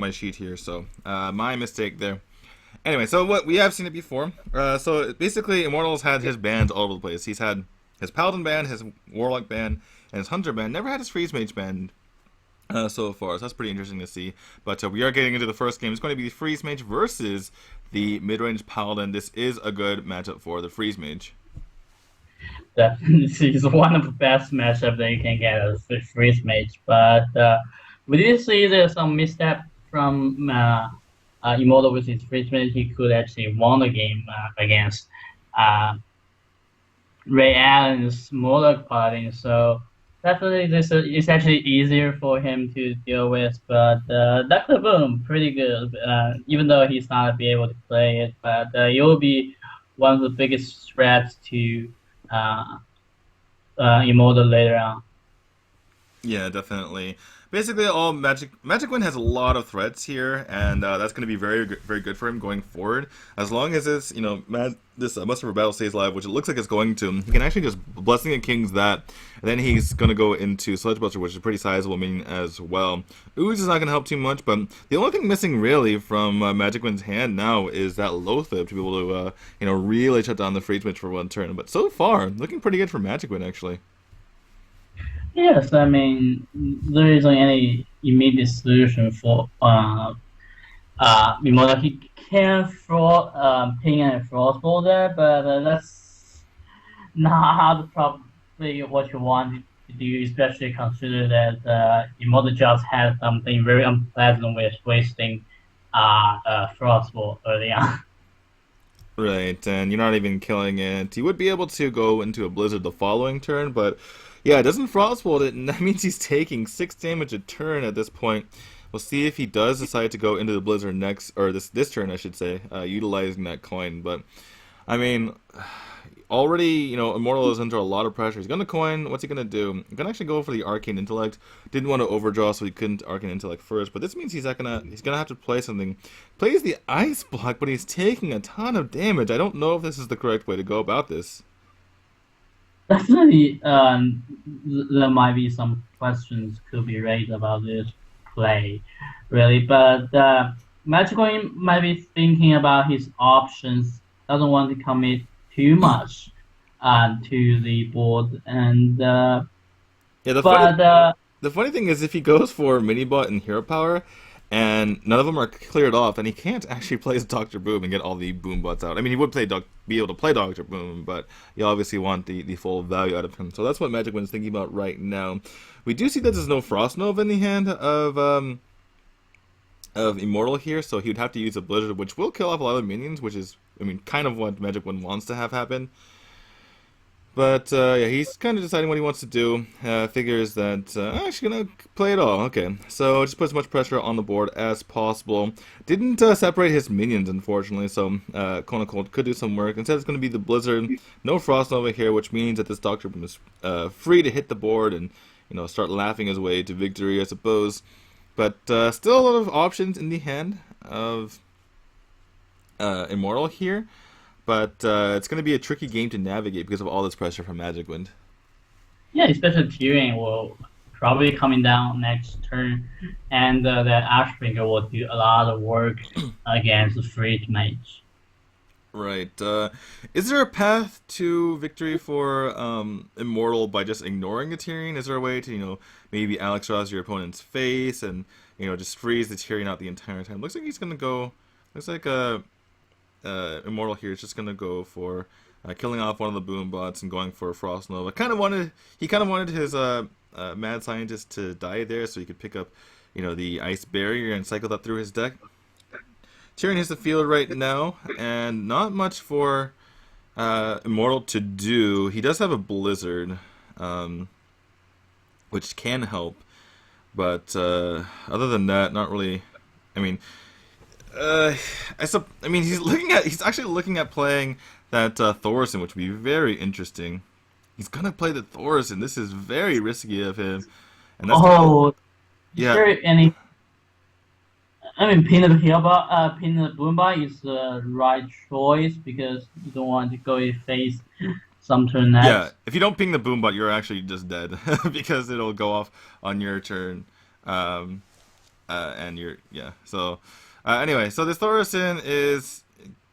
my sheet here, so my mistake there. Anyway, so what we have seen it before. So basically, Immortal's had his bands all over the place. He's had his Paladin band, his Warlock band, and his Hunter band. Never had his Freeze Mage band so far, so that's pretty interesting to see. But we are getting into the first game. It's going to be the Freeze Mage versus the mid-range Paladin. This is a good matchup for the Freeze Mage. Definitely, it's one of the best matchups that you can get as a Freeze Mage. But we did see there's some misstep from Immortal with his Freeze Mage. He could actually won the game against RayAllen's smaller Paladin. So definitely this is actually easier for him to deal with. But Dr. Boom, pretty good. Even though he's not be able to play it, but it will be one of the biggest threats to Immortal later on. Yeah, definitely. Basically, all MagicWind has a lot of threats here, and that's going to be very good for him going forward. As long as this, this Muster for Battle stays alive, which it looks like it's going to, he can actually just Blessing of Kings that, and then he's going to go into Sludge Buster, which is a pretty sizable minion as well. Ooze is not going to help too much, but the only thing missing really from MagicWind's hand now is that Loatheb to be able to, really shut down the Freeze Mage for one turn. But so far, looking pretty good for MagicWind actually. Yes, I mean there isn't any immediate solution for Immortal. He can ping and frostball there, but that's not probably what you want to do, especially consider that Immortal just had something very unpleasant with wasting frostball early on. Right, and you're not even killing it. He would be able to go into a Blizzard the following turn, but yeah, it doesn't Frostbolt it, and that means he's taking 6 damage a turn at this point. We'll see if he does decide to go into the Blizzard next, or this turn, I should say, utilizing that coin. But, I mean, already, Immortal is under a lot of pressure. He's going to coin. What's he going to do? He's going to actually go for the Arcane Intellect. Didn't want to overdraw, so he couldn't Arcane Intellect first. But this means he's gonna have to play something. Plays the Ice Block, but he's taking a ton of damage. I don't know if this is the correct way to go about this. Definitely, there might be some questions could be raised about this play, really. But Magic might be thinking about his options. Doesn't want to commit too much to the board, and Yeah, the funny thing is if he goes for Minibot and Hero Power, and none of them are cleared off, and he can't actually play as Dr. Boom and get all the Boom Bots out. I mean, he would be able to play Dr. Boom, but you obviously want the full value out of him. So that's what MagicWind is thinking about right now. We do see that there's no Frost Nova in the hand of Immortal here, so he would have to use a Blizzard, which will kill off a lot of minions, which is, I mean, kind of what MagicWind wants to have happen. But, yeah, he's kind of deciding what he wants to do. Figures that, actually gonna play it all. Okay, so just put as much pressure on the board as possible. Didn't separate his minions, unfortunately, so Kona Cold could do some work. Instead, it's gonna be the Blizzard. No Frost Nova here, which means that this Doctor Boom is free to hit the board and, start laughing his way to victory, I suppose. But still a lot of options in the hand of Immortal here. But it's going to be a tricky game to navigate because of all this pressure from MagicWind. yeah, especially Tyrion will probably coming down next turn, and that Ashbringer will do a lot of work against the Freeze Mage. Right. Is there a path to victory for Immortal by just ignoring the Tyrion? Is there a way to, maybe Alex draws your opponent's face and, just freeze the Tyrion out the entire time? Looks like he's going to go... Looks like Immortal here is just going to go for killing off one of the Boom Bots and going for Frost Nova. He kind of wanted his Mad Scientist to die there so he could pick up, the Ice Barrier and cycle that through his deck. Tyrion hits the field right now, and not much for Immortal to do. He does have a Blizzard, which can help, but other than that, not really. I mean, he's actually looking at playing that Thorson, which would be very interesting. He's gonna play the Thorson. This is very risky of him, and that's is there any? I mean, Peanut Boomba is the right choice because you don't want to go face some turn next. Yeah, if you don't ping the Boombot, you're actually just dead because it'll go off on your turn. and you're yeah. So anyway, so this Thorson is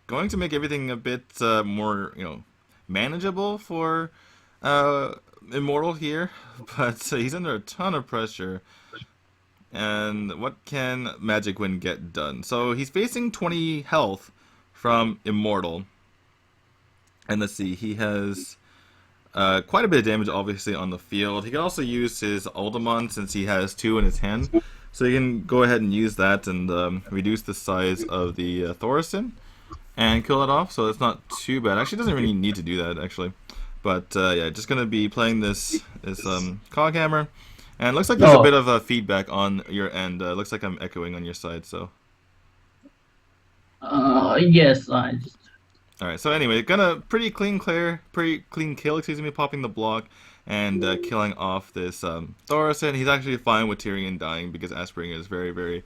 going to make everything a bit more manageable for Immortal here, but he's under a ton of pressure. And what can MagicWind get done? So he's facing 20 health from Immortal. And let's see, he has quite a bit of damage, obviously, on the field. He can also use his Ultimon since he has 2 in his hand. So you can go ahead and use that and reduce the size of the Thorson and kill it off. So it's not too bad. Actually, it doesn't really need to do that, actually. But yeah, just going to be playing this Coghammer. And it looks like there's a bit of feedback on your end. Looks like I'm echoing on your side, so. Yes, I just. Alright, so anyway, gonna pretty clean kill, excuse me, popping the block and killing off this Thorson. He's actually fine with Tyrion dying because Ashbringer is very, very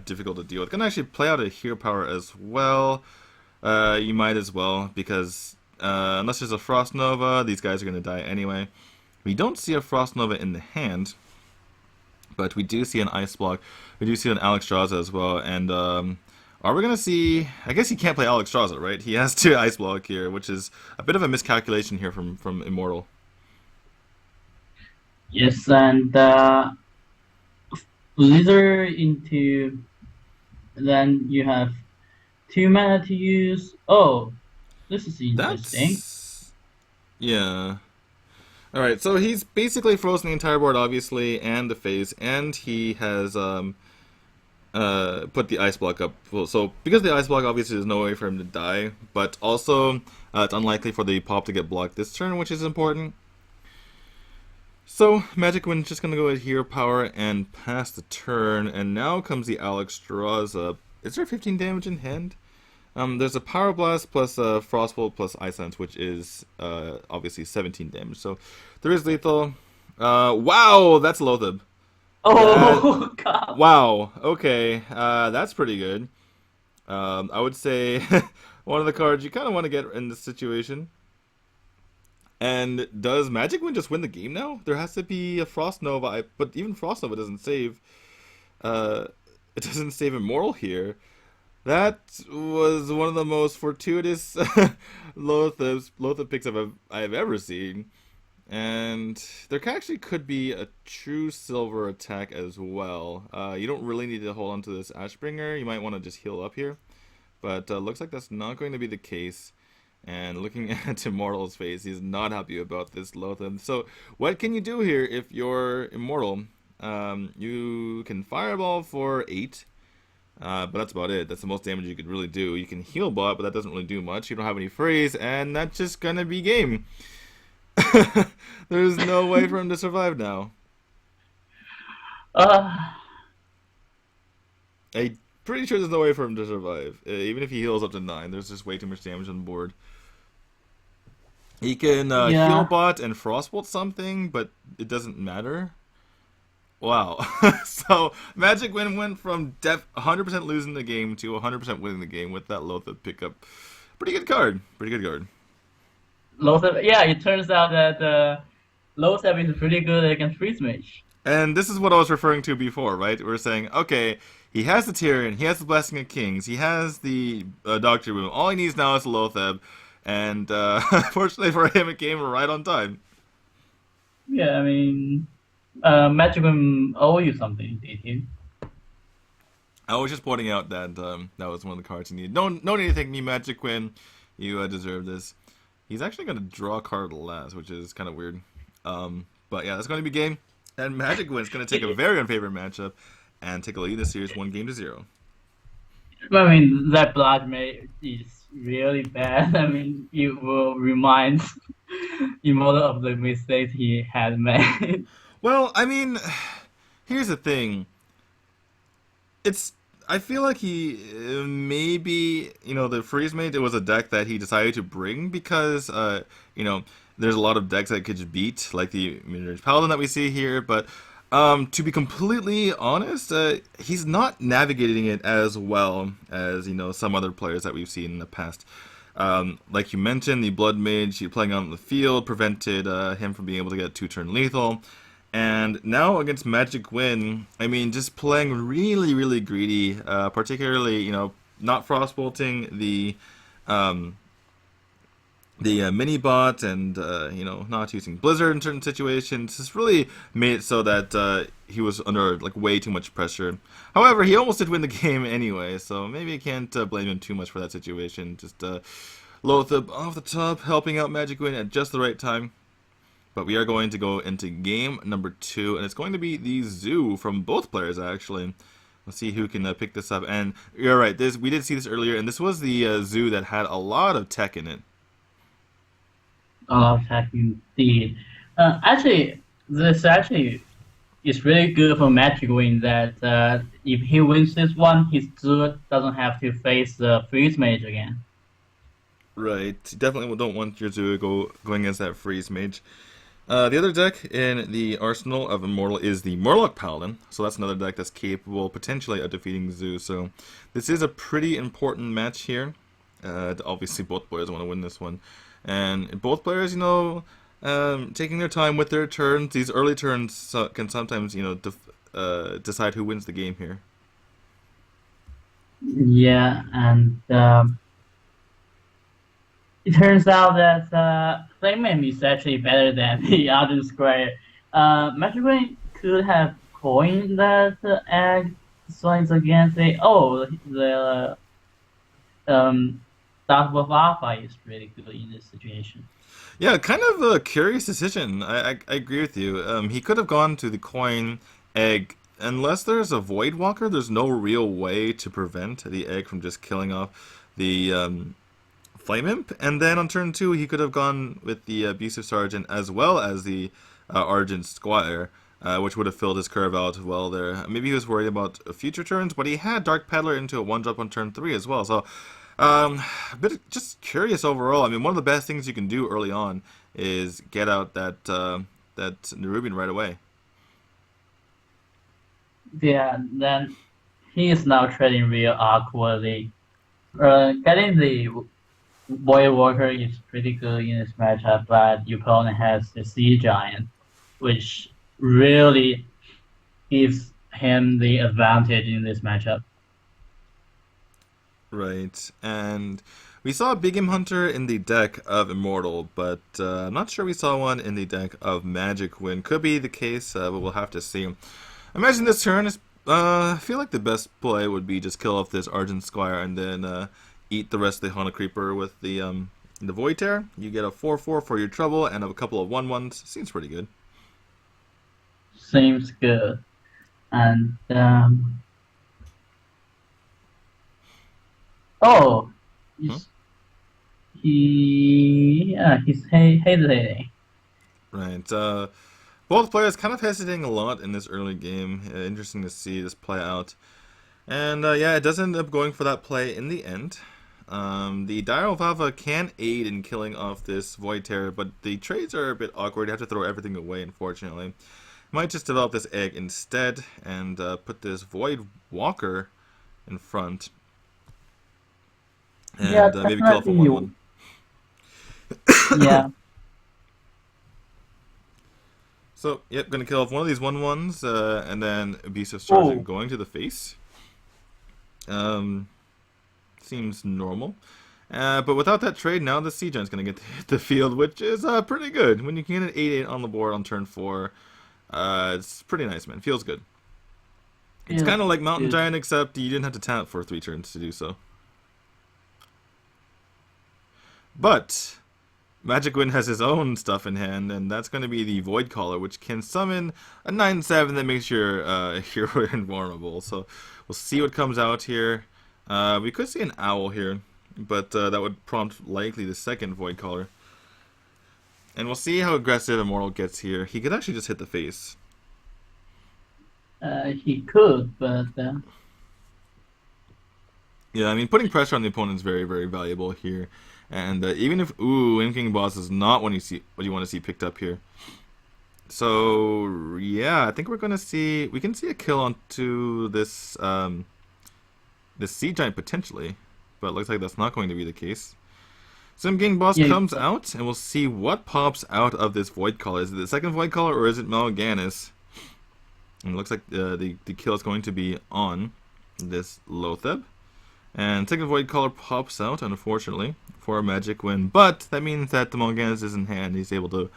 difficult to deal with. Gonna actually play out a hero power as well. You might as well, because unless there's a Frost Nova, these guys are gonna die anyway. We don't see a Frost Nova in the hand, but we do see an Ice Block. We do see an Alexstrasza as well, and are we going to see... I guess he can't play Alexstrasza, right? He has to Ice Block here, which is a bit of a miscalculation here from Immortal. Yes, and Blizzard into... Then you have 2 mana to use. Oh, this is interesting. Yeah. Alright, so he's basically frozen the entire board, obviously, and the phase, and he has put the Ice Block up. Well, so, because of the Ice Block, obviously there's no way for him to die, but also, it's unlikely for the pop to get blocked this turn, which is important. So, MagicWind's just going to go with Hero Power and pass the turn, and now comes the Alexstrasza. Is there 15 damage in hand? There's a Power Blast plus Frostbolt plus Ice Lance, which is obviously 17 damage. So there is lethal. Wow, that's Loatheb. Oh, God. Wow, okay, that's pretty good. I would say one of the cards you kind of want to get in this situation. And does MagicWind just win the game now? There has to be a Frost Nova, but even Frost Nova doesn't save. It doesn't save Immortal here. That was one of the most fortuitous Loatheb picks I've ever seen. And there actually could be a true silver attack as well. You don't really need to hold on to this Ashbringer. You might want to just heal up here. But looks like that's not going to be the case. And looking at Immortal's face, he's not happy about this Loatheb. So what can you do here if you're Immortal? You can Fireball for 8. But that's about it. That's the most damage you could really do. You can heal bot, but that doesn't really do much. You don't have any phrase, and that's just gonna be game. There's no way for him to survive now. I'm pretty sure there's no way for him to survive. Even if he heals up to 9, there's just way too much damage on the board. He can heal bot and Frostbolt something, but it doesn't matter. Wow. So MagicWind went from 100% losing the game to 100% winning the game with that Loatheb pickup. Pretty good card. Pretty good card. Loatheb, yeah, it turns out that Loatheb is pretty good against Freeze Mage. And this is what I was referring to before, right? We're saying, okay, he has the Tyrion, he has the Blessing of Kings, he has the Doctor Boom. All he needs now is Loatheb. And fortunately for him, it came right on time. Yeah, I mean... MagicWind owe you something, did he? I was just pointing out that that was one of the cards you need. No need to thank me, MagicWind. You deserve this. He's actually going to draw a card last, which is kind of weird. But yeah, that's going to be game. And MagicWind's going to take a very unfavorable matchup and take a lead in the series 1-0. I mean, that Blood Mage is really bad. I mean, it will remind Immortal of the mistakes he had made. Well, I mean, here's the thing. I feel like he maybe, the Freeze Mage, it was a deck that he decided to bring because, there's a lot of decks that could just beat, like the Mid-Range Paladin that we see here, but to be completely honest, he's not navigating it as well as, some other players that we've seen in the past. Like you mentioned, the Blood Mage, playing out in the field prevented him from being able to get 2-turn lethal. And now against MagicWind, I mean, just playing really, really greedy, particularly, not frostbolting um, the mini bot and not using Blizzard in certain situations has really made it so that he was under like way too much pressure. However, he almost did win the game anyway, so maybe I can't blame him too much for that situation. Just Lothab off the top, helping out MagicWind at just the right time. But we are going to go into game number 2, and it's going to be the Zoo from both players actually. Let's see who can pick this up. And you're right, we did see this earlier, and this was the Zoo that had a lot of tech in it. Tech indeed. Actually, this actually is really good for MagicWind that if he wins this one, his Zoo doesn't have to face the freeze mage again. Right, definitely don't want your Zoo going against that freeze mage. The other deck in the arsenal of Immortal is the Murloc Paladin, so that's another deck that's capable potentially of defeating Zoo. So this is a pretty important match here. Obviously, both players want to win this one, and both players, taking their time with their turns. These early turns can sometimes, decide who wins the game here. Yeah, and it turns out that Flame is actually better than the other square. MagicWind could have coined that egg swings against it. Oh, the Dark Wolf Alpha is really good in this situation. Yeah, kind of a curious decision. I agree with you. He could have gone to the coin egg. Unless there's a Void Walker, there's no real way to prevent the egg from just killing off the Flame Imp. And then on turn 2, he could have gone with the Abusive Sergeant as well as the Argent Squire, which would have filled his curve out well there. Maybe he was worried about future turns, but he had Dark Peddler into a 1-drop on turn 3 as well. So a bit just curious overall. I mean, one of the best things you can do early on is get out that Nerubian right away. Yeah, then he is now trading real awkwardly. Getting the Void Walker is pretty good in this matchup, but your opponent has the Sea Giant, which really gives him the advantage in this matchup. Right, and we saw a Big Game Hunter in the deck of Immortal, but I'm not sure we saw one in the deck of MagicWind. Could be the case, but we'll have to see. Imagine this turn is. I feel like the best play would be just kill off this Argent Squire and then eat the rest of the Haunted Creeper with the Void Tear. You get a 4/4 for your trouble and a couple of 1/1s. Seems pretty good. Seems good, and oh, he's hesitating. Right. Both players kind of hesitating a lot in this early game. Interesting to see this play out. And yeah, it does end up going for that play in the end. The Dire of Alpha can aid in killing off this Void Terror, but the trades are a bit awkward. You have to throw everything away, unfortunately. Might just develop this egg instead and put this Void Walker in front. And Yeah, maybe kill off a 1/1. Yeah. So, yep, gonna kill off one of these 1/1s, and then Abusive Sergeant going to the face. Seems normal. But without that trade, now the Sea Giant's gonna get to hit the field, which is pretty good. When you can get an 8/8 on the board on turn 4, it's pretty nice, man. Feels good. It's kind of like Mountain Giant, except you didn't have to tap for 3 turns to do so. But MagicWind has his own stuff in hand, and that's going to be the Void Caller, which can summon a 9/7 that makes your hero invulnerable. So we'll see what comes out here. We could see an Owl here, but that would prompt likely the second Void Caller. And we'll see how aggressive Immortal gets here. He could actually just hit the face. He could, but yeah, I mean, putting pressure on the opponent is very, very valuable here. And even if Inking Boss is not what you want to see picked up here. So yeah, I think we can see a kill onto this this Sea Giant potentially, but it looks like that's not going to be the case. Sim King Boss Yeah, comes out, and we'll see what pops out of this Void Caller. Is it the second Void Caller, or is it Mal'Ganis? And it looks like the kill is going to be on this Lotheb. And second Void Caller pops out, unfortunately, for a MagicWind. But that means that the Mal'Ganis is in hand. He's able to,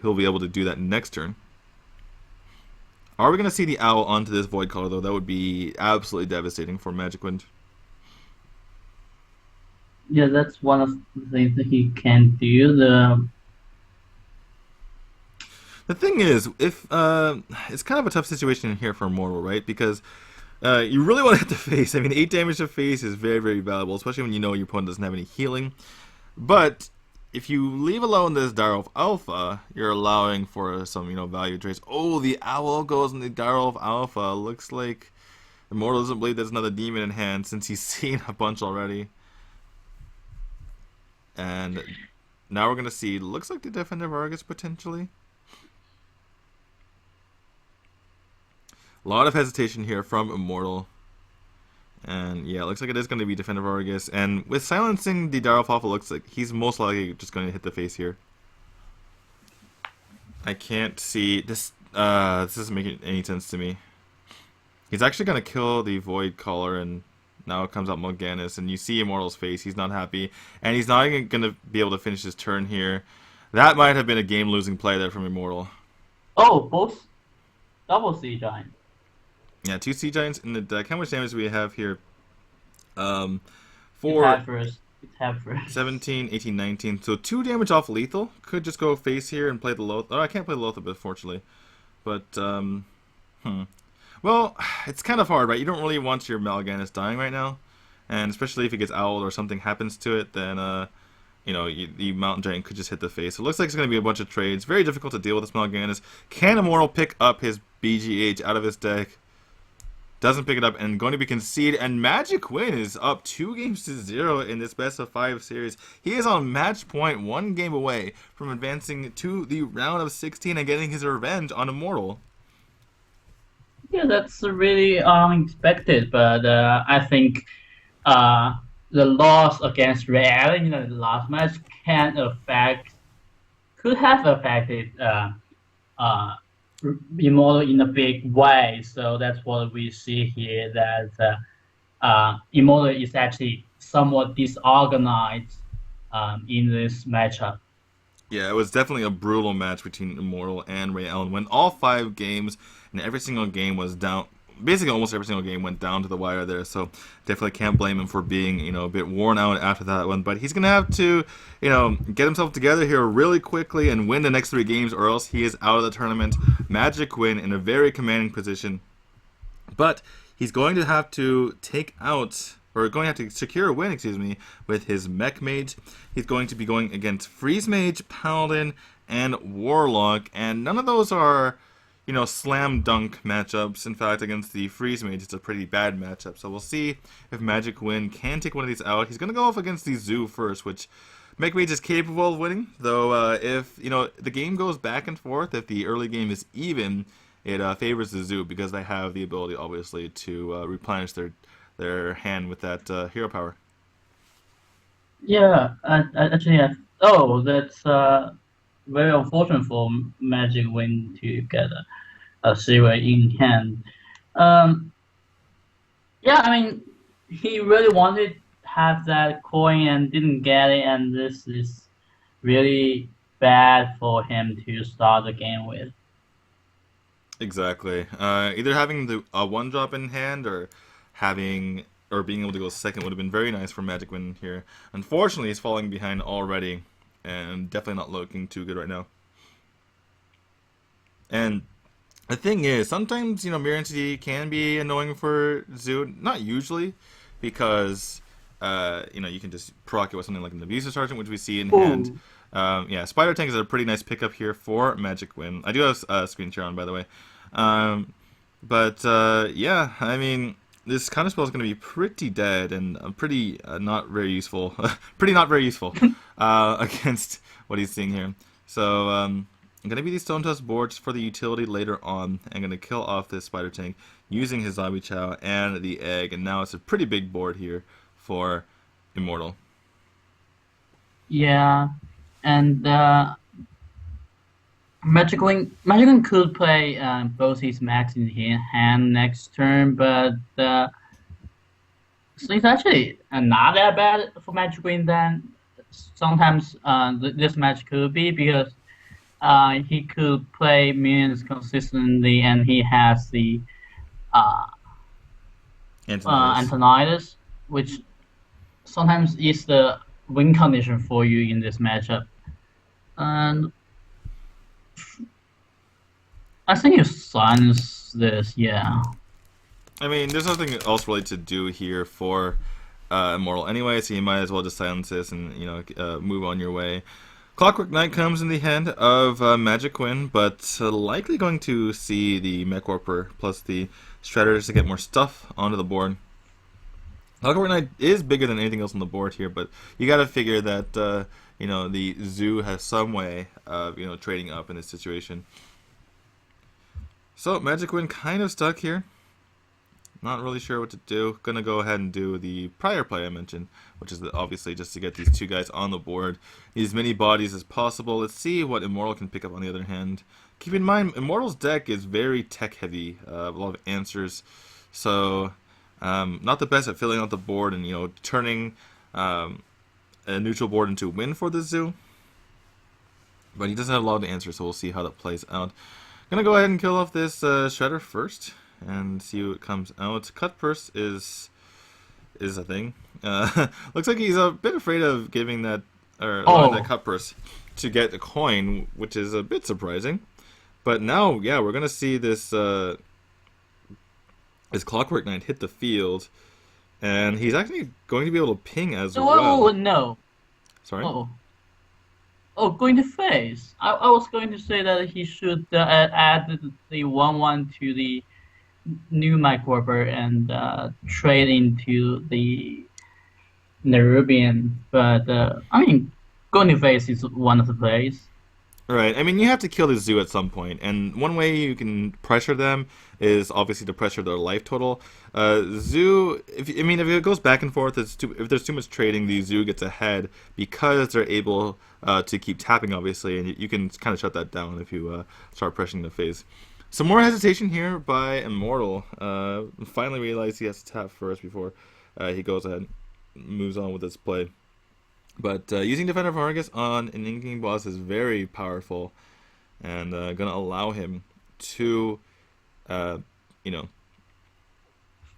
he'll be able to do that next turn. Are we going to see the Owl onto this Void Caller, though? That would be absolutely devastating for MagicWind. yeah, that's one of the things that he can do. The thing is, if it's kind of a tough situation here for Immortal, right? Because you really want to hit the face. I mean, 8 damage to face is very, very valuable, especially when you know your opponent doesn't have any healing. But if you leave alone this Direwolf Alpha, you're allowing for some, value trades. Oh, the Owl goes in the Direwolf Alpha. Looks like Immortal doesn't believe there's another demon in hand since he's seen a bunch already. And now we're going to see, looks like the Defender of Argus potentially. A lot of hesitation here from Immortal. And yeah, it looks like it is going to be Defender of Argus. And with silencing the Direwolf Alpha, it looks like he's most likely just going to hit the face here. I can't see this. This isn't making any sense to me. He's actually going to kill the Void Caller, and now it comes out Mal'Ganis, and you see Immortal's face. He's not happy, and he's not even going to be able to finish his turn here. That might have been a game-losing play there from Immortal. Oh, both double Sea Giant. Yeah, 2 Sea Giants in the deck. How much damage do we have here? It's For half first. 17, 18, 19. So 2 damage off lethal. Could just go face here and play the Lotheb. Oh, I can't play the Lotheb, unfortunately. But, well, it's kind of hard, right? You don't really want your Mal'Ganis dying right now. And especially if it gets owled or something happens to it, then, the Mountain Giant could just hit the face. So it looks like it's going to be a bunch of trades. Very difficult to deal with this Mal'Ganis. Can Immortal pick up his BGH out of his deck? Doesn't pick it up and going to be conceded. And MagicWind is up 2-0 in this best of 5 series. He is on match point, 1 game away from advancing to the round of 16 and getting his revenge on Immortal. Yeah, that's really unexpected, but I think the loss against RayAllen in the last match could have affected Immortal in a big way. So that's what we see here, that Immortal is actually somewhat disorganized in this matchup. Yeah, it was definitely a brutal match between Immortal and RayAllen. When all 5 games and every single game was down, basically almost every single game went down to the wire there. So definitely can't blame him for being, a bit worn out after that one. But he's going to have to, get himself together here really quickly and win the next 3 games, or else he is out of the tournament. MagicWind in a very commanding position. But he's going to have to secure a win, with his Mech Mage. He's going to be going against Freeze Mage, Paladin, and Warlock, and none of those are, slam dunk matchups. In fact, against the Freeze Mage, it's a pretty bad matchup. So we'll see if MagicWind can take one of these out. He's going to go off against the Zoo first, which Mech Mage is capable of winning, though if, the game goes back and forth, if the early game is even, it favors the Zoo because they have the ability, obviously, to replenish their hand with that hero power. Yeah, that's very unfortunate for MagicWind to get a zero in hand. Yeah, I mean, he really wanted to have that coin and didn't get it, and this is really bad for him to start the game with. Exactly. Either having the 1-drop in hand or being able to go second would have been very nice for MagicWind here. Unfortunately, he's falling behind already, and definitely not looking too good right now. And the thing is, sometimes, Mirror Entity can be annoying for Zoo. Not usually, because, you can just proc it with something like an Abuser Sergeant, which we see in hand. Yeah, Spider Tank is a pretty nice pickup here for MagicWind. I do have a screen share on, by the way. Yeah, I mean, this counter spell is going to be pretty dead and pretty not very useful. Pretty not very useful against what he's seeing here. So I'm going to be these Stone Tusk boards for the utility later on. I'm going to kill off this Spider Tank using his Zombie Chow and the Egg. And now it's a pretty big board here for Immortal. Yeah, and Magicwind could play both his max in hand next turn, but so it's actually not that bad for Magicwind. Then sometimes this match could be because he could play minions consistently, and he has the uh, Antonidas. Antonidas, which sometimes is the win condition for you in this matchup. And I think you silence this, yeah. I mean, there's nothing else really to do here for Immortal anyway, so you might as well just silence this and move on your way. Clockwork Knight comes in the hand of MagicWind, but likely going to see the Mech Warper plus the Shredders to get more stuff onto the board. Clockwork Knight is bigger than anything else on the board here, but you got to figure that the Zoo has some way of trading up in this situation. So MagicWind kind of stuck here. Not really sure what to do. Gonna go ahead and do the prior play I mentioned, which is obviously just to get these two guys on the board, as many bodies as possible. Let's see what Immortal can pick up on the other hand. Keep in mind, Immortal's deck is very tech heavy, a lot of answers, so not the best at filling out the board and turning a neutral board into a win for the Zoo. But he doesn't have a lot of answers, so we'll see how that plays out. Gonna go ahead and kill off this Shredder first and see what comes out. Cut purse is a thing. Looks like he's a bit afraid of giving that allowing that cut purse to get a coin, which is a bit surprising. But now, yeah, we're gonna see this Clockwork Knight hit the field, and he's actually going to be able to ping as well. Oh no! Sorry. Going to face. I was going to say that he should add the 1/1 to the new Mech Warper and trade into the Nerubian, but I mean, going to face is one of the plays. Right. I mean, you have to kill the Zoo at some point, and one way you can pressure them is obviously to pressure their life total. Zoo, if it goes back and forth, if there's too much trading, the Zoo gets ahead because they're able to keep tapping, obviously, and you can kind of shut that down if you start pressuring the phase. Some more hesitation here by Immortal. Finally realized he has to tap first before he goes ahead and moves on with his play. But using Defender of Argus on an inking boss is very powerful, and gonna allow him to,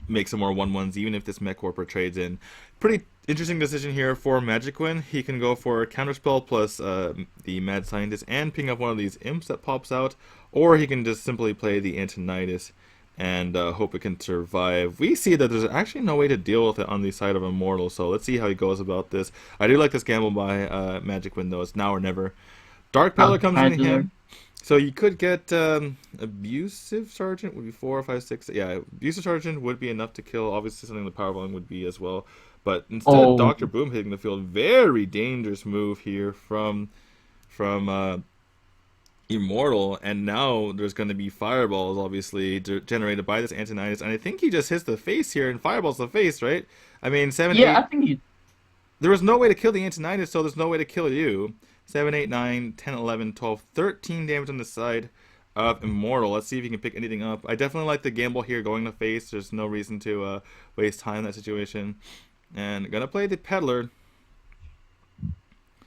make some more 1/1s, even if this Mech Warper trades in. Pretty interesting decision here for MagicWind. He can go for Counterspell plus the Mad Scientist and ping up one of these imps that pops out, or he can just simply play the Antonidas and hope it can survive. We see that there's actually no way to deal with it on the side of Immortal, so let's see how he goes about this. I do like this gamble by MagicWind, though. It's now or never. Dark Peddler comes in hand. So you could get Abusive Sergeant would be 4, 5, 6. Yeah, Abusive Sergeant would be enough to kill. Obviously, something the Power Bomb would be as well. But instead, Dr. Boom hitting the field. Very dangerous move here from Immortal, and now there's going to be fireballs, obviously, generated by this Antonidas, and I think he just hits the face here, and fireballs the face, right? I mean, 7, 8... I think he... There was no way to kill the Antonidas, so there's no way to kill you. 7, 8, 9, 10, 11, 12, 13 damage on the side of Immortal. Let's see if he can pick anything up. I definitely like the gamble here, going to face. There's no reason to waste time in that situation. And gonna play the Peddler.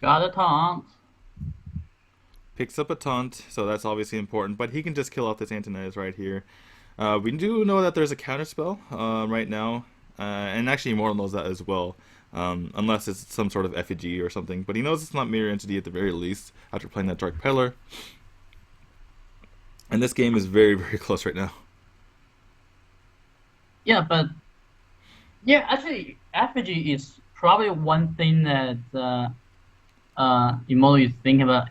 Got a taunt. Picks up a taunt, so that's obviously important, but he can just kill off this Antonidas right here. We do know that there's a counterspell right now, and actually Immortal knows that as well, unless it's some sort of effigy or something, but he knows it's not Mirror Entity at the very least, after playing that Dark Peddler. And this game is very, very close right now. Yeah, but... Yeah, actually, effigy is probably one thing that Immortal is thinking about.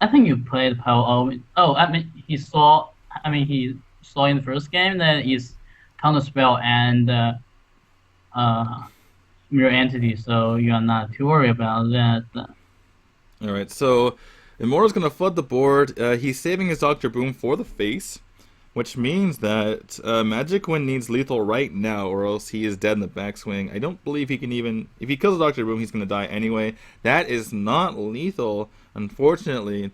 I think you played Power. He saw in the first game that is Counterspell and Mirror Entity, so you are not too worried about that. Alright, so Immortal's going to flood the board. He's saving his Dr. Boom for the face, Which means that MagicWind needs lethal right now, or else he is dead in the backswing. I don't believe he can even... If he kills Dr. Boom, he's going to die anyway. That is not lethal, unfortunately.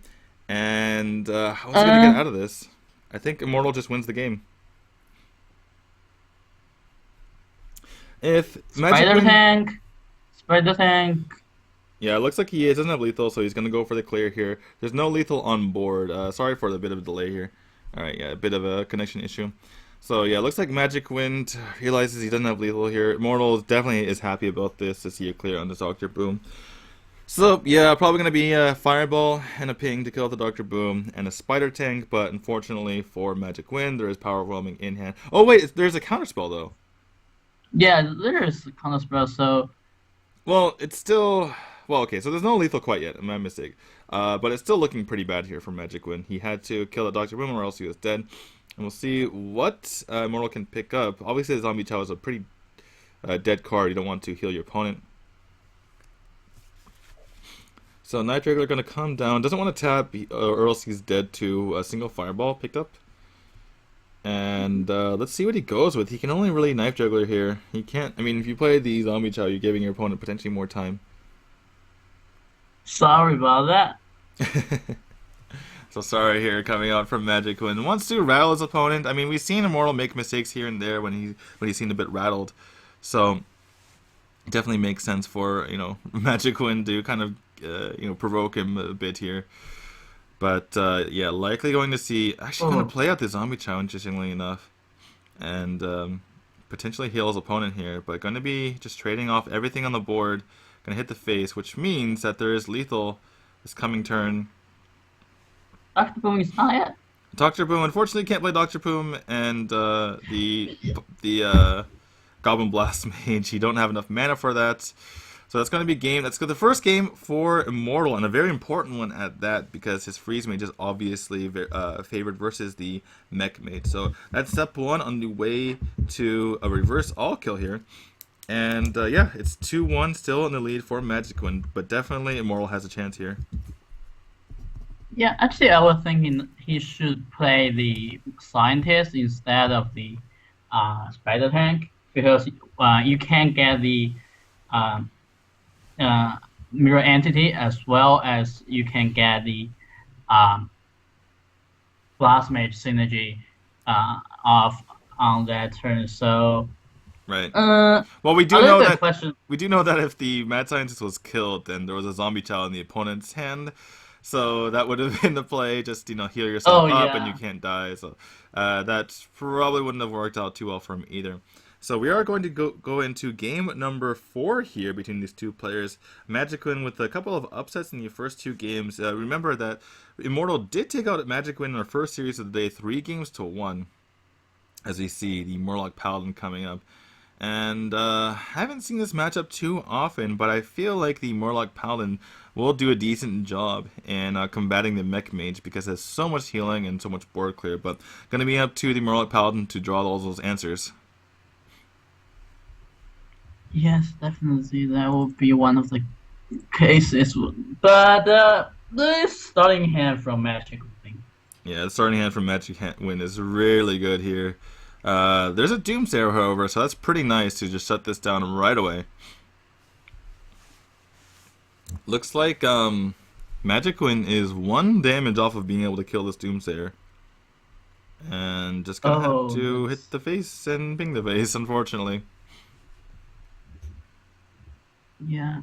And how's he going to get out of this? I think Immortal just wins the game. If Spider MagicWind... tank, spider tank. Yeah, it looks like he doesn't have lethal, so he's going to go for the clear here. There's no lethal on board. Sorry for the bit of a delay here. Alright, yeah, a bit of a connection issue. So, yeah, it looks like MagicWind realizes he doesn't have lethal here. Immortal definitely is happy about this to see a clear on this Dr. Boom. So, yeah, probably going to be a Fireball and a Ping to kill the Dr. Boom and a Spider Tank, but unfortunately for MagicWind, there is Power Overwhelming in hand. Oh, wait, there's a counterspell, though. Yeah, there is a counterspell, so... Well, it's still... Well, okay, so there's no lethal quite yet, my mistake. But it's still looking pretty bad here for MagicWind. He had to kill the Dr. Boom or else he was dead. And we'll see what Immortal can pick up. Obviously, the Zombie Chow is a pretty dead card. You don't want to heal your opponent. So Night Juggler going to come down. Doesn't want to tap or else he's dead to a single Fireball picked up. And let's see what he goes with. He can only really Knife Juggler here. He can't... I mean, if you play the Zombie Chow, you're giving your opponent potentially more time. Sorry about that. So sorry here coming out from MagicWind. Wants to rattle his opponent. I mean, we've seen Immortal make mistakes here and there when he's seen a bit rattled. So it definitely makes sense for, you know, MagicWind to kind of you know, provoke him a bit here. But yeah, likely going to see actually going to play out the Zombie Chow, interestingly enough, and potentially heal his opponent here, but going to be just trading off everything on the board. Gonna hit the face, which means that there is lethal this coming turn. Dr. Boom is not yet. Dr. Boom unfortunately can't play Dr. Boom and the Goblin Blast Mage. You don't have enough mana for that. So that's going to be game. That's the first game for Immortal, and a very important one at that, because his Freeze Mage is obviously favored versus the Mech Mage. So that's step one on the way to a reverse all kill here. And yeah, it's 2-1 still in the lead for MagicWind, but definitely Immortal has a chance here. Yeah, actually, I was thinking he should play the Scientist instead of the Spider Tank, because you can get the Mirror Entity, as well as you can get the Blast Mage synergy off on that turn. So. Right. Well, we do know that question. We do know that if the Mad Scientist was killed, then there was a Zombie Chow in the opponent's hand, so that would have been the play. Just, you know, heal yourself up and you can't die. So that probably wouldn't have worked out too well for him either. So we are going to go into game number 4 here between these two players. MagicWind with a couple of upsets in the first 2 games. Remember that Immortal did take out MagicWind in our first series of the day, 3-1, as we see the Murloc Paladin coming up. And I haven't seen this matchup too often, but I feel like the Murloc Paladin will do a decent job in combating the Mech Mage, because it has so much healing and so much board clear. But going to be up to the Murloc Paladin to draw all those answers. Yes, definitely, that will be one of the cases. But the starting hand from MagicWind. Yeah, the starting hand from MagicWind is really good here. There's a Doomsayer, however, so that's pretty nice to just shut this down right away. Looks like MagicWind is 1 damage off of being able to kill this Doomsayer. And just gonna have to hit the face and ping the face, unfortunately. Yeah.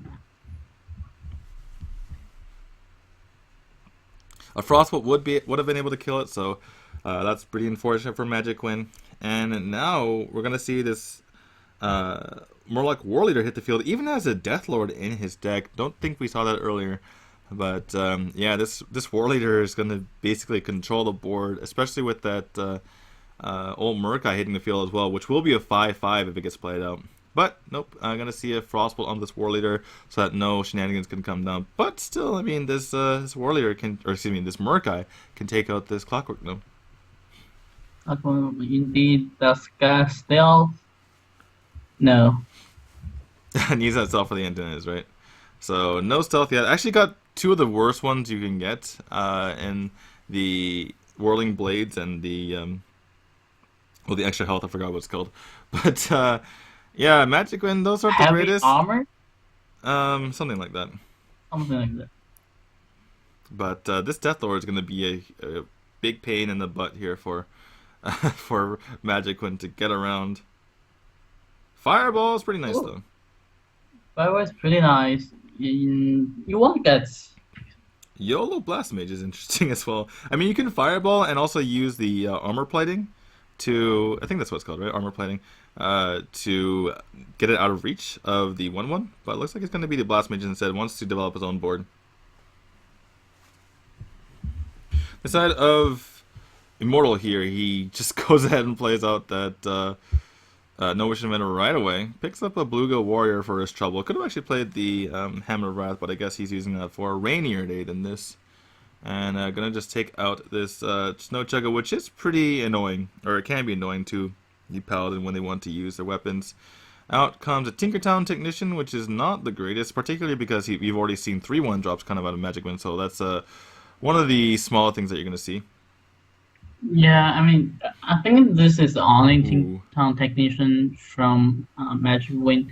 A Frostbolt would have been able to kill it, so that's pretty unfortunate for MagicWind. And now we're gonna see this Murloc Warleader hit the field, even has a Deathlord in his deck. Don't think we saw that earlier, but yeah, this Warleader is gonna basically control the board, especially with that old Murkai hitting the field as well, which will be a 5/5 if it gets played out. But nope, I'm gonna see a Frostbolt on this Warleader so that no shenanigans can come down. But still, I mean, this Warleader can, or excuse me, this Murkai can take out this Clockwork Gnome. Indeed, does guy still? No. Needs that stealth for the antennas, right? So no stealth yet. Actually got 2 of the worst ones you can get in the Whirling Blades and the Well, the extra health, I forgot what it's called. But yeah, MagicWind, those aren't the Heavy greatest. armor, Something like that. something like that. But this Death Lord is going to be a big pain in the butt here for for MagicWind to get around. Fireball is pretty nice Oh, though. Firewall's pretty nice. You won't get. YOLO Blast Mage is interesting as well. I mean, you can Fireball and also use the armor plating to, I think that's what it's called, right? Armor plating, to get it out of reach of the 1/1. But it looks like it's going to be the Blast Mage instead. Wants to develop his own board. The side of Immortal here, he just goes ahead and plays out that No Wish Inventor right away. Picks up a Bluegill Warrior for his trouble. Could have actually played the Hammer of Wrath, but I guess he's using that for a rainier day than this. And gonna just take out this Snow Chugga, which is pretty annoying, or it can be annoying to the Paladin when they want to use their weapons. Out comes a Tinkertown Technician, which is not the greatest, particularly because we've already seen 3/1 drops kind of out of MagicWind, so that's one of the smaller things that you're gonna see. Yeah, I mean, I think this is the only Ooh. town technician from MagicWind.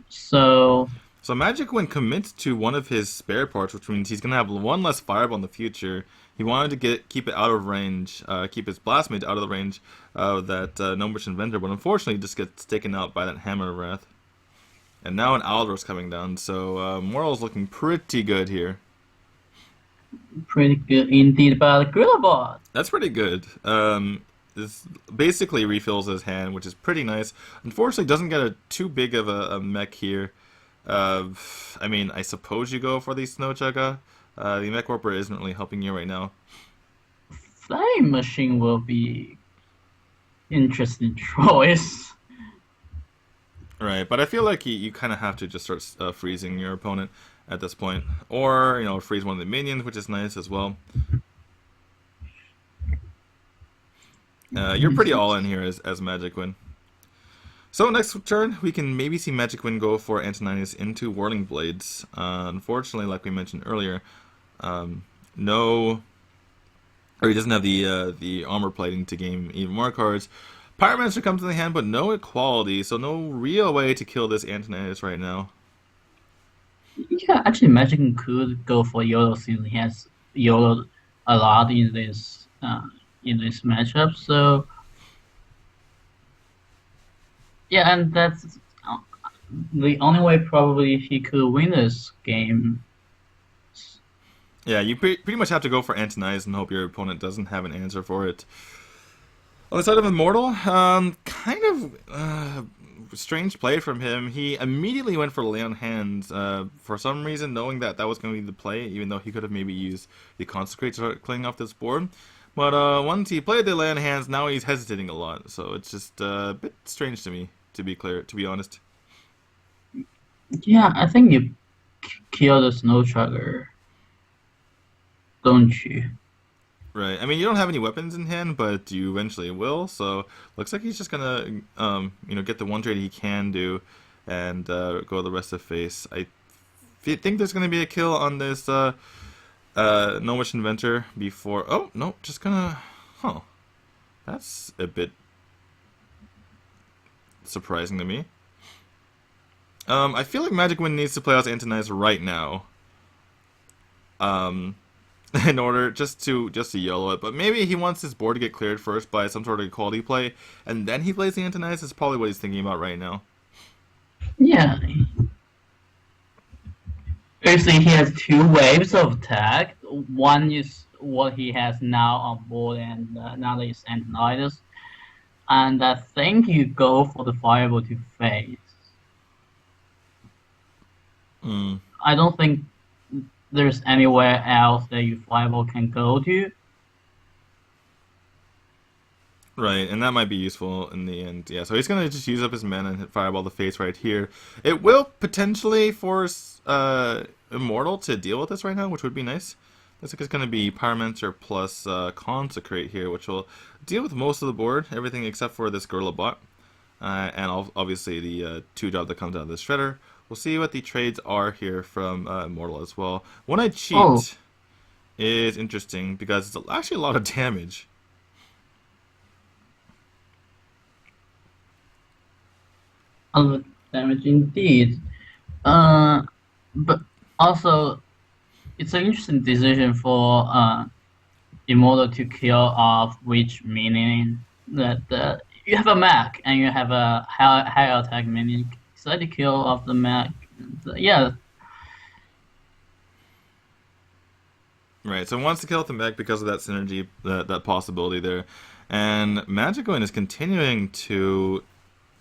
So So MagicWind commits to one of his spare parts, which means he's gonna have one less fireball in the future. He wanted to keep it out of range, keep his Blast Mage out of the range of that Gnomish Inventor, but unfortunately just gets taken out by that Hammer of Wrath. And now an Aldor's coming down, so Moral's looking pretty good here. pretty good indeed, but Grillbot. That's pretty good. This basically refills his hand, which is pretty nice. Unfortunately, doesn't get too big of a mech here. I mean, I suppose you go for the Snow Chugga. The Mech Warper isn't really helping you right now. Flame Machine will be interesting choice. Right, but I feel like you kind of have to just start freezing your opponent at this point. Or, freeze one of the minions, which is nice as well. You're pretty all in here as MagicWind. So next turn, we can maybe see MagicWind go for Antoninus into Whirling Blades. Unfortunately, like we mentioned earlier, he doesn't have the armor plating to gain even more cards. Pyromancer comes in the hand, but no equality, so no real way to kill this Antoninus right now. Yeah, actually, MagicWind could go for YOLO since he has YOLO a lot in this matchup. So yeah, and that's the only way probably he could win this game. Yeah, you pretty much have to go for Antoninus and hope your opponent doesn't have an answer for it. On the side of Immortal, kind of strange play from him. He immediately went for Lay on Hands for some reason, knowing that was going to be the play, even though he could have maybe used the Consecrate to start cleaning off this board. But once he played the Lay on Hands, now he's hesitating a lot. So it's just a bit strange to me, to be honest. Yeah, I think you kill the Snow Chugger, don't you? Right. I mean, you don't have any weapons in hand, but you eventually will. So looks like he's just gonna, get the one trade he can do, and go the rest of face. I think there's gonna be a kill on this Gnomish Inventor before. Oh no, just gonna. Huh. That's a bit surprising to me. I feel like MagicWind needs to play out Antoninus right now. In order just to YOLO it, but maybe he wants his board to get cleared first by some sort of equality play, and then he plays the Antoninus. Is probably what he's thinking about right now. Yeah. Basically, he has two waves of attack. One is what he has now on board, and another is Antoninus. And I think you go for the Fireball to face. I don't think there's anywhere else that your Fireball can go to. Right, and that might be useful in the end. Yeah, so he's going to just use up his mana and hit Fireball the face right here. It will potentially force Immortal to deal with this right now, which would be nice. Looks like it's going to be Pyromancer plus Consecrate here, which will deal with most of the board, everything except for this Gorilla Bot. And obviously the 2-drop that comes out of the Shredder. We'll see what the trades are here from Immortal as well. One-Eyed Cheat is interesting because it's actually a lot of damage. A lot of damage indeed. Uh, but also, it's an interesting decision for Immortal to kill off Witch, meaning that you have a mech and you have a high attack, meaning you decide to kill off the mech. Yeah, Right, so he wants to kill the mech because of that synergy, that possibility there. And MagicWind is continuing to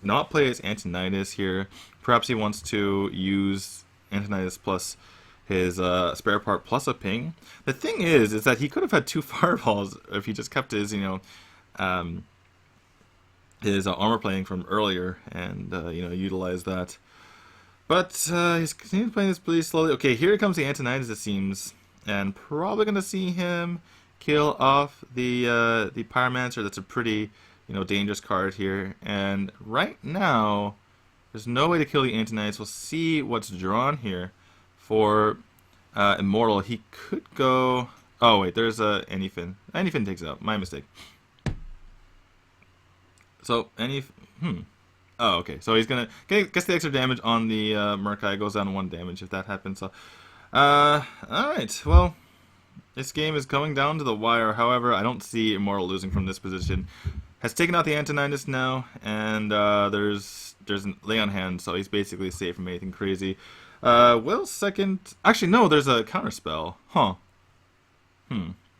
not play as Antonidas here. Perhaps he wants to use Antonidas plus his spare part plus a ping. The thing is that he could have had two fireballs if he just kept his, um, his armor plating from earlier and utilized that. But he's continuing playing this pretty slowly. Okay, here comes the Antonidas, it seems, and probably gonna see him kill off the Pyromancer. That's a pretty dangerous card here. And right now, there's no way to kill the Antonidas. We'll see what's drawn here for Immortal. He could go. Oh wait, there's a Anyfin. Anyfin takes it out. My mistake. So Oh, okay. So he's gonna gets the extra damage on the Murkai. Goes down 1 damage if that happens. So, all right. Well, this game is coming down to the wire. However, I don't see Immortal losing from this position. Has taken out the Antonidas now, and there's an lay on hand, so he's basically safe from anything crazy. Will's second. Actually, no. There's a counterspell. Huh.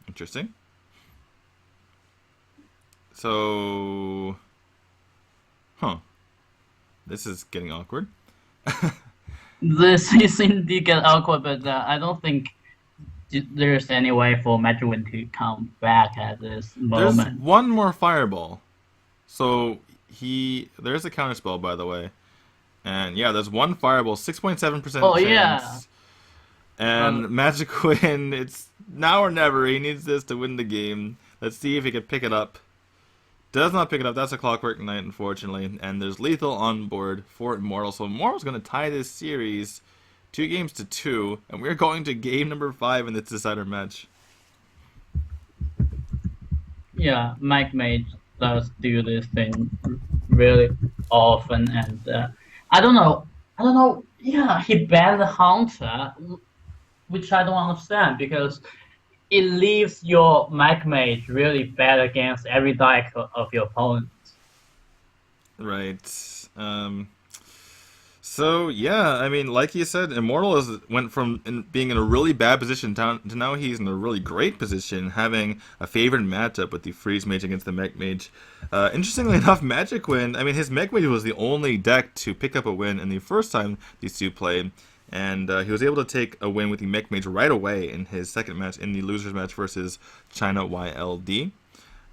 Interesting. So. Huh. This is getting awkward. this is indeed get awkward, but I don't think there's any way for MagicWind to come back at this There's moment. one more fireball. So there's a counterspell, by the way. And yeah, there's one fireball, 6.7% Oh chance. yeah. And MagicWind, it's now or never. He needs this to win the game. Let's see if he can pick it up. Does not pick it up. That's a Clockwork Knight, unfortunately. And there's lethal on board for Immortal. So Immortal's going to tie this series 2-2, and we're going to game number 5 in this decider match. Yeah, Mike Mage does do this thing really often, and I don't know. Yeah, he banned the Hunter, which I don't understand because it leaves your Mike Mage really bad against every deck of your opponent. Right. So yeah, I mean, like you said, Immortal went from being in a really bad position to now he's in a really great position, having a favored matchup with the Freeze Mage against the Mech Mage. Interestingly enough, MagicWind, I mean, his Mech Mage was the only deck to pick up a win in the first time these two played, and he was able to take a win with the Mech Mage right away in his second match, in the losers match versus ChinaYLD.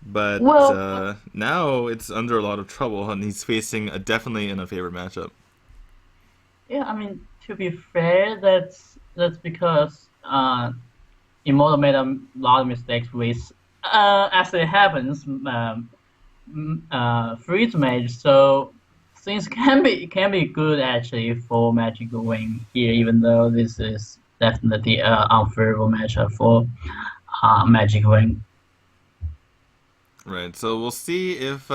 But now it's under a lot of trouble, and he's facing definitely in a favored matchup. Yeah, I mean, to be fair, that's because Immortal made a lot of mistakes with, as it happens, Freeze Mage. So things can be good actually for MagicWind here, even though this is definitely an unfavorable matchup for MagicWind. Right, so we'll see if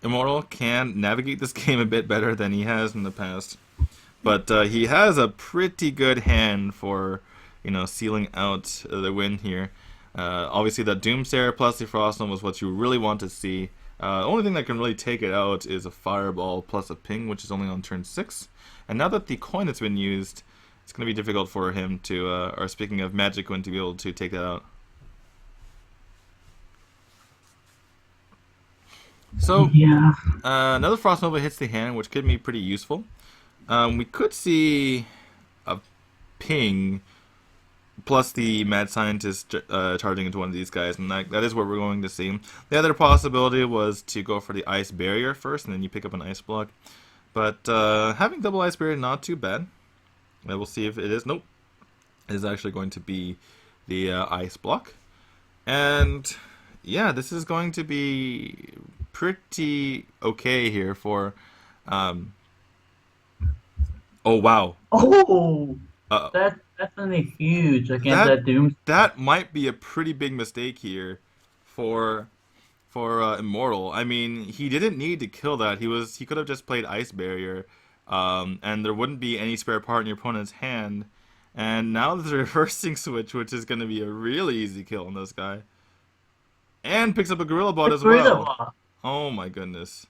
Immortal can navigate this game a bit better than he has in the past. But he has a pretty good hand for, sealing out the win here. Obviously, that Doomsayer plus the Frostnome was what you really want to see. The only thing that can really take it out is a Fireball plus a Ping, which is only on turn 6. And now that the coin has been used, it's going to be difficult for him to, or speaking of MagicWind, to be able to take that out. So, yeah, another Frost Nova hits the hand, which could be pretty useful. We could see a Ping plus the Mad Scientist charging into one of these guys, and that is what we're going to see. The other possibility was to go for the Ice Barrier first, and then you pick up an Ice Block. But having double Ice Barrier, not too bad. We'll see if it is. Nope. It is actually going to be the Ice Block. And yeah, this is going to be pretty okay here for... Oh, wow. Oh, that's definitely huge against that Doom. That might be a pretty big mistake here for for Immortal. I mean, he didn't need to kill that. He could have just played Ice Barrier, and there wouldn't be any spare part in your opponent's hand. And now there's a reversing switch, which is going to be a really easy kill on this guy. And picks up a Gorilla Bot as well. Oh my goodness.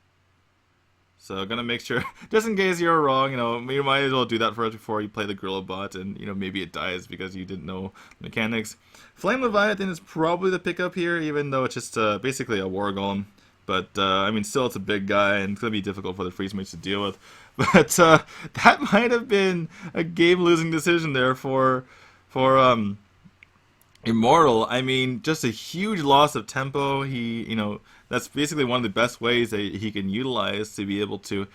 So gonna make sure, just in case you're wrong, you might as well do that first before you play the Gorilla Bot, and maybe it dies because you didn't know mechanics. Flame Leviathan is probably the pickup here, even though it's just basically a War Golem. But I mean, still, it's a big guy, and it's gonna be difficult for the freeze mates to deal with. But that might have been a game-losing decision there for Immortal. I mean, just a huge loss of tempo. That's basically one of the best ways that he can utilize to be able to,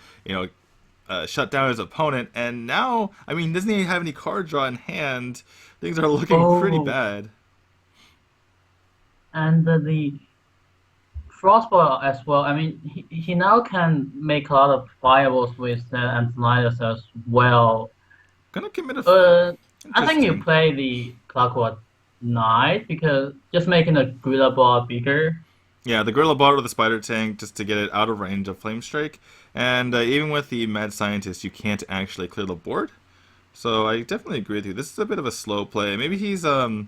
shut down his opponent. And now, I mean, doesn't he have any card draw in hand? Things are looking pretty bad. And the Frostball as well. I mean, he now can make a lot of fireballs with Antonidas as well. Gonna commit a. I think you play the Clockwork Knight because just making the Gorilla Ball bigger. Yeah, the Gorilla Bot or the Spider Tank just to get it out of range of Flame Strike. And even with the Mad Scientist, you can't actually clear the board. So I definitely agree with you. This is a bit of a slow play. Maybe he's a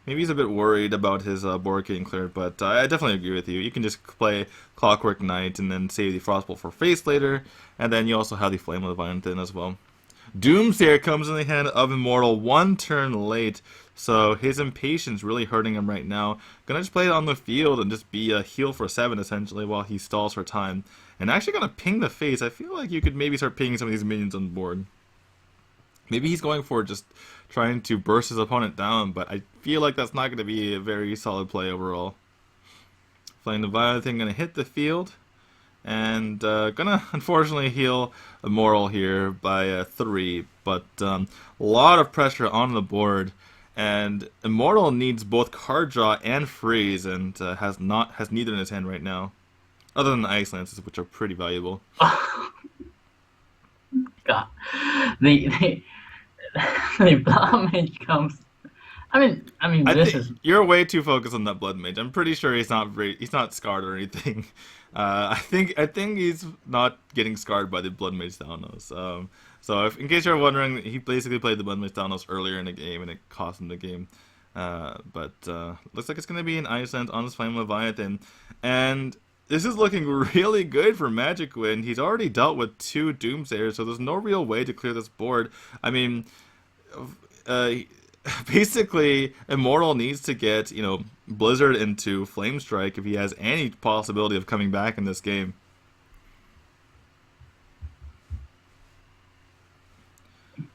bit worried about his board getting cleared, but I definitely agree with you. You can just play Clockwork Knight and then save the Frostbolt for face later, and then you also have the Flame Leviathan as well. Doomsayer comes in the hand of Immortal 1 turn late, so his impatience really hurting him right now. Gonna just play it on the field and just be a heal for 7 essentially while he stalls for time. And actually gonna ping the face. I feel like you could maybe start pinging some of these minions on the board. Maybe he's going for just trying to burst his opponent down, but I feel like that's not going to be a very solid play overall. Flame Leviathan going to hit the field, and gonna unfortunately heal Immortal here by 3, but a lot of pressure on the board, and Immortal needs both card draw and freeze, and has neither in his hand right now, other than the Ice Lances, which are pretty valuable. God, the Blood Mage comes. I mean, you're way too focused on that Blood Mage. I'm pretty sure he's not scarred or anything. I think he's not getting scarred by the Blood Mage Thanos. So in case you're wondering, he basically played the Blood Mage Thanos earlier in the game, and it cost him the game. But looks like it's going to be an Ice Lance on his Flame Leviathan, and this is looking really good for MagicWind. He's already dealt with 2 Doomsayers, so there's no real way to clear this board. I mean, basically, Immortal needs to get, Blizzard into Flame Strike if he has any possibility of coming back in this game.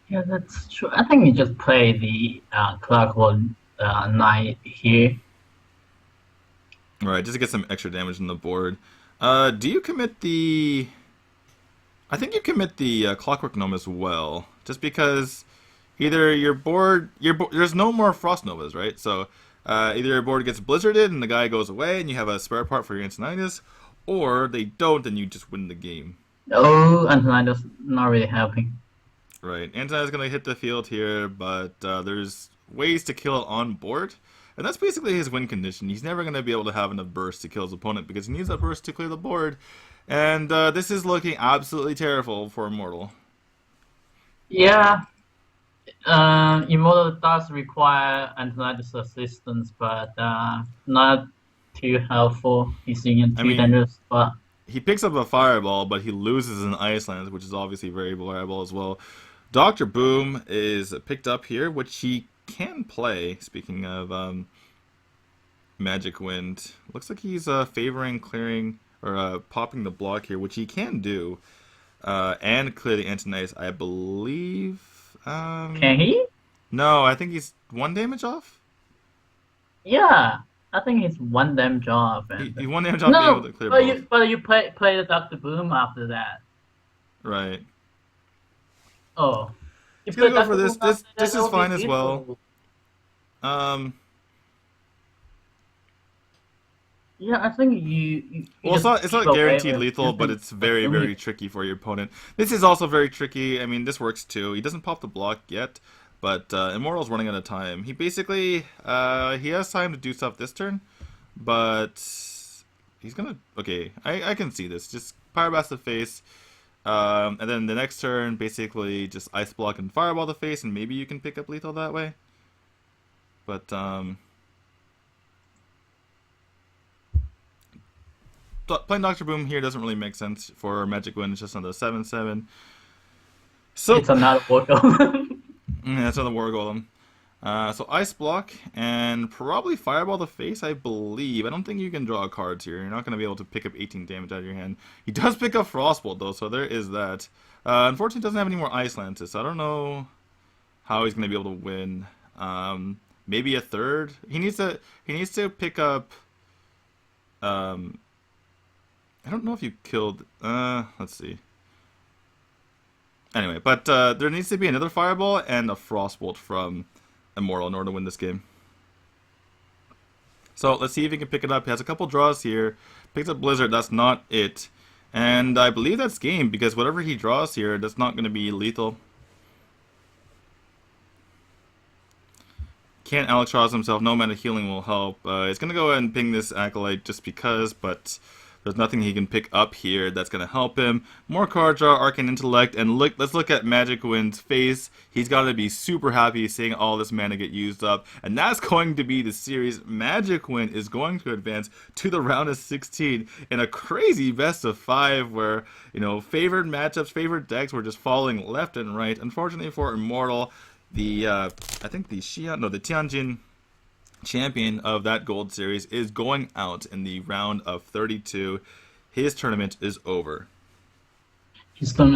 Yeah, that's true. I think you just play the Clockwork Knight here. Alright, just to get some extra damage on the board. Do you commit the... I think you commit the Clockwork Gnome as well. Just because either your board... there's no more Frost Novas, right? So either your board gets blizzarded and the guy goes away and you have a spare part for your Antonidas, or they don't and you just win the game. Oh, Antonidas not really helping. Right, Antonidas is going to hit the field here, but there's ways to kill it on board. And that's basically his win condition. He's never going to be able to have enough burst to kill his opponent because he needs that burst to clear the board. And this is looking absolutely terrible for Immortal. Yeah. Immortal does require Antonidas' assistance, but not too helpful. He's in a too dangerous spot. He picks up a Fireball, but he loses an Ice Lance, which is obviously very viable as well. Dr. Boom is picked up here, which he can play. Speaking of MagicWind, looks like he's favoring clearing or popping the block here, which he can do, and clear the Antonidas, I believe. Can he? No, I think he's 1 damage off. Yeah, I think he's 1 damage off. He's 1 damage off being able to clear both. But you play the Dr. Boom after that. Right. Oh. He's gonna go for this. This is fine as well. Yeah, I think you well, it's not guaranteed lethal, but it's very, very tricky for your opponent. This is also very tricky. I mean, this works too. He doesn't pop the block yet, but Immortal's running out of time. He basically he has time to do stuff this turn, but he's gonna. Okay, I can see this. Just Fire Blast the face. And then the next turn, basically just Ice Block and Fireball the face, and maybe you can pick up lethal that way. But playing Doctor Boom here doesn't really make sense for MagicWind. It's just another 7/7. So It's another workout. yeah, that's another War Golem. So Ice Block and probably Fireball the face, I believe. I don't think you can draw cards here. You're not going to be able to pick up 18 damage out of your hand. He does pick up Frostbolt though, so there is that. Unfortunately, he doesn't have any more Ice Lances, so I don't know how he's going to be able to win. Maybe a third. He needs to pick up. I don't know if you killed. Let's see. Anyway, but there needs to be another Fireball and a Frostbolt from Immortal in order to win this game. So let's see if he can pick it up. He has a couple draws here. Picks up Blizzard. That's not it. And I believe that's game because whatever he draws here, that's not going to be lethal. Can't Alex Ross himself. No amount of healing will help. He's going to go ahead and ping this Acolyte just because, but there's nothing he can pick up here that's going to help him. More card draw, Arcane Intellect, and let's look at MagicWind's face. He's got to be super happy seeing all this mana get used up, and that's going to be the series. MagicWind is going to advance to the round of 16 in a crazy best of 5 where, you know, favored matchups, favored decks were just falling left and right. Unfortunately for Immortal, I think the Tianjin champion of that gold series is going out in the round of 32. His tournament is over. He's done